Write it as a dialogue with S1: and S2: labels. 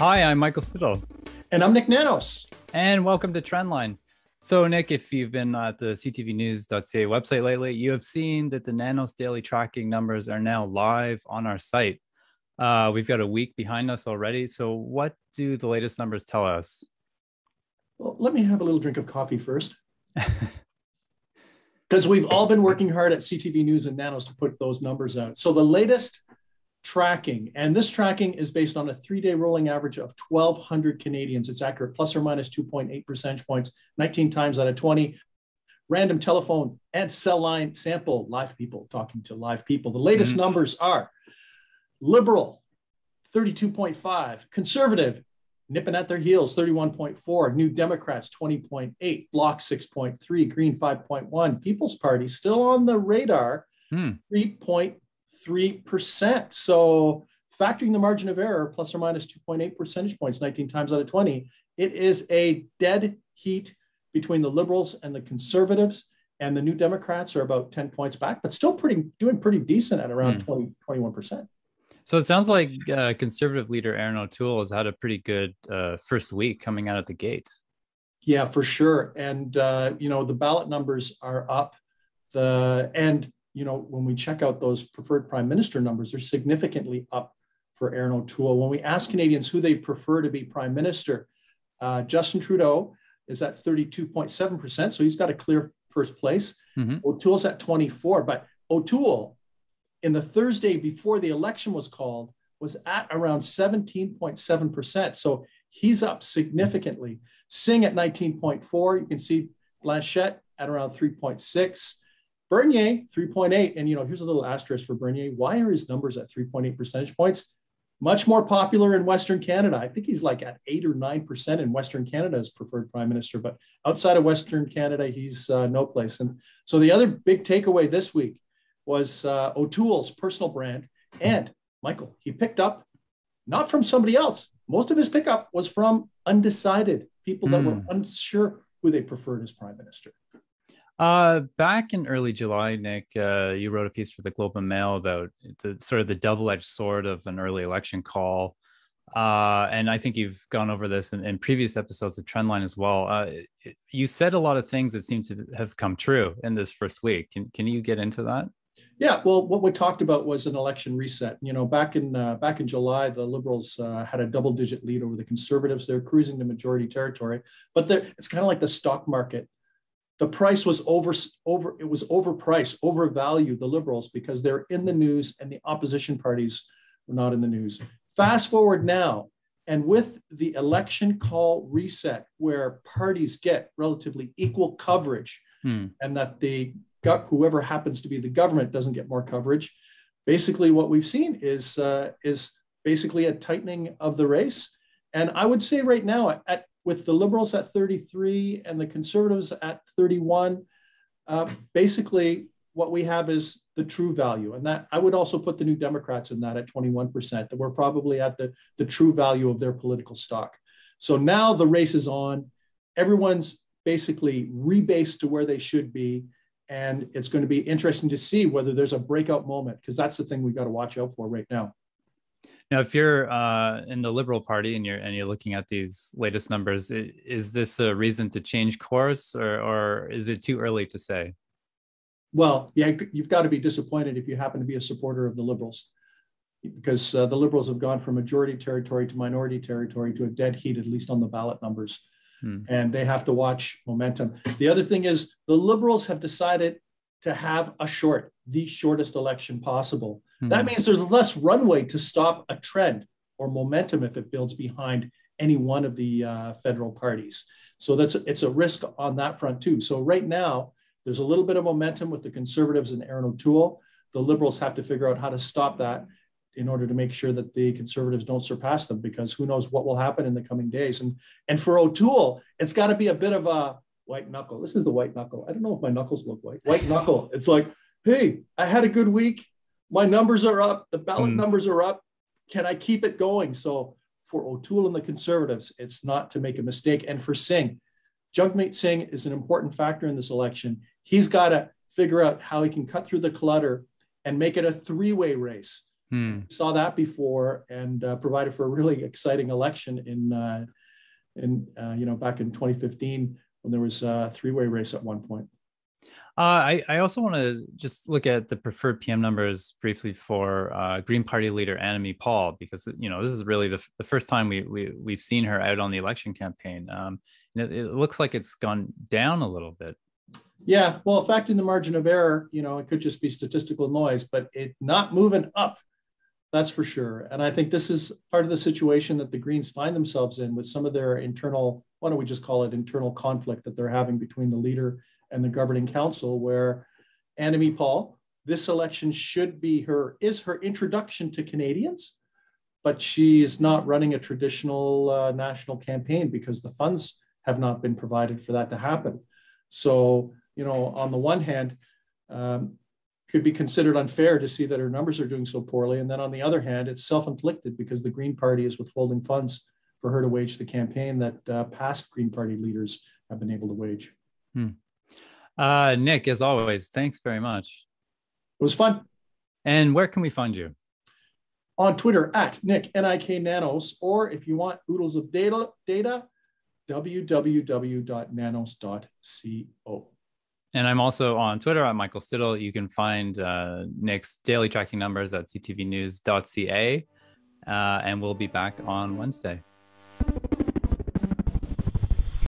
S1: Hi, I'm Michael Siddle,
S2: And I'm Nick Nanos.
S1: and welcome to Trendline. So, Nick, if you've been at the ctvnews.ca website lately, you have seen that the Nanos daily tracking numbers are now live on our site. We've got a week behind us already. So, what do the latest numbers tell us?
S2: Well, let me have a little drink of coffee first, because we've all been working hard at CTV News and Nanos to put those numbers out. So the latest tracking, and this tracking is based on a 3-day rolling average of 1,200 Canadians. It's accurate, plus or minus 2.8 percentage points, 19 times out of 20. Random telephone and cell line sample, live people talking to live people. The latest numbers are Liberal, 32.5, Conservative, nipping at their heels, 31.4, New Democrats, 20.8, Bloc, 6.3, Green, 5.1, People's Party, still on the radar, 3.3%. So factoring the margin of error, plus or minus 2.8 percentage points, 19 times out of 20, it is a dead heat between the Liberals and the Conservatives, and the New Democrats are about 10 points back, but still doing pretty decent at around 21%.
S1: So it sounds like Conservative Leader Erin O'Toole has had a pretty good first week coming out of the gate.
S2: Yeah, for sure. And, the ballot numbers are up. When we check out those preferred prime minister numbers, they're significantly up for Erin O'Toole. When we ask Canadians who they prefer to be prime minister, Justin Trudeau is at 32.7%. So he's got a clear first place. O'Toole's at 24%. But O'Toole, in the Thursday before the election was called, was at around 17.7%. So he's up significantly. Singh at 19.4. You can see Blanchette at around 3.6. Bernier, 3.8. And, here's a little asterisk for Bernier. Why are his numbers at 3.8 percentage points? Much more popular in Western Canada. I think he's like at 8 or 9% in Western Canada as preferred prime minister. But outside of Western Canada, he's no place. And so the other big takeaway this week was O'Toole's personal brand. And Michael, he picked up, not from somebody else. Most of his pickup was from undecided people that were unsure who they preferred as prime minister.
S1: Back in early July, Nick, you wrote a piece for the Globe and Mail about the double-edged sword of an early election call. And I think you've gone over this in previous episodes of Trendline as well. You said a lot of things that seem to have come true in this first week. Can you get into that?
S2: Yeah, well, what we talked about was an election reset. Back in July, the Liberals had a double-digit lead over the Conservatives. They're cruising to majority territory, but it's kind of like the stock market. The price was overpriced, overvalued, the Liberals, because they're in the news and the opposition parties were not in the news. Fast forward now, and with the election call reset, where parties get relatively equal coverage, and that whoever happens to be the government doesn't get more coverage, basically what we've seen is basically a tightening of the race. And I would say right now, with the Liberals at 33 and the Conservatives at 31, basically what we have is the true value. And that I would also put the New Democrats in that at 21%, that we're probably at the true value of their political stock. So now the race is on. Everyone's basically rebased to where they should be. And it's going to be interesting to see whether there's a breakout moment, because that's the thing we've got to watch out for right now.
S1: Now, if you're in the Liberal Party and you're looking at these latest numbers, is this a reason to change course, or is it too early to say?
S2: Well, yeah, you've got to be disappointed if you happen to be a supporter of the Liberals, because the Liberals have gone from majority territory to minority territory to a dead heat, at least on the ballot numbers. And they have to watch momentum. The other thing is the Liberals have decided to have the shortest election possible. That means there's less runway to stop a trend or momentum if it builds behind any one of the federal parties. So it's a risk on that front too. So right now, there's a little bit of momentum with the Conservatives and Erin O'Toole. The Liberals have to figure out how to stop that in order to make sure that the Conservatives don't surpass them, because who knows what will happen in the coming days. And for O'Toole, it's got to be a bit of a white knuckle. This is the white knuckle. I don't know if my knuckles look white. White knuckle. It's like, hey, I had a good week. My numbers are up. The ballot numbers are up. Can I keep it going? So for O'Toole and the Conservatives, it's not to make a mistake. And for Singh, Jagmeet Singh is an important factor in this election. He's got to figure out how he can cut through the clutter and make it a three-way race Saw that before, and provided for a really exciting election back in 2015 when there was a three-way race at one point.
S1: I also want to just look at the preferred PM numbers briefly for Green Party leader Annamie Paul, because this is really the first time we've seen her out on the election campaign. It looks like it's gone down a little bit.
S2: Yeah, well, factoring the margin of error, it could just be statistical noise, but it not moving up, that's for sure. And I think this is part of the situation that the Greens find themselves in with some of their internal, why don't we just call it internal conflict that they're having between the leader and the governing council, where Annamie Paul, this election is her introduction to Canadians, but she is not running a traditional national campaign because the funds have not been provided for that to happen. So, on the one hand, could be considered unfair to see that her numbers are doing so poorly. And then on the other hand, it's self-inflicted because the Green Party is withholding funds for her to wage the campaign that past Green Party leaders have been able to wage.
S1: Nick, as always, thanks very much.
S2: It was fun.
S1: And where can we find you?
S2: On Twitter at Nick, N-I-K Nanos, or if you want oodles of data, www.nanos.co.
S1: And I'm also on Twitter at Michael Stittle. You can find Nick's daily tracking numbers at ctvnews.ca. And we'll be back on Wednesday.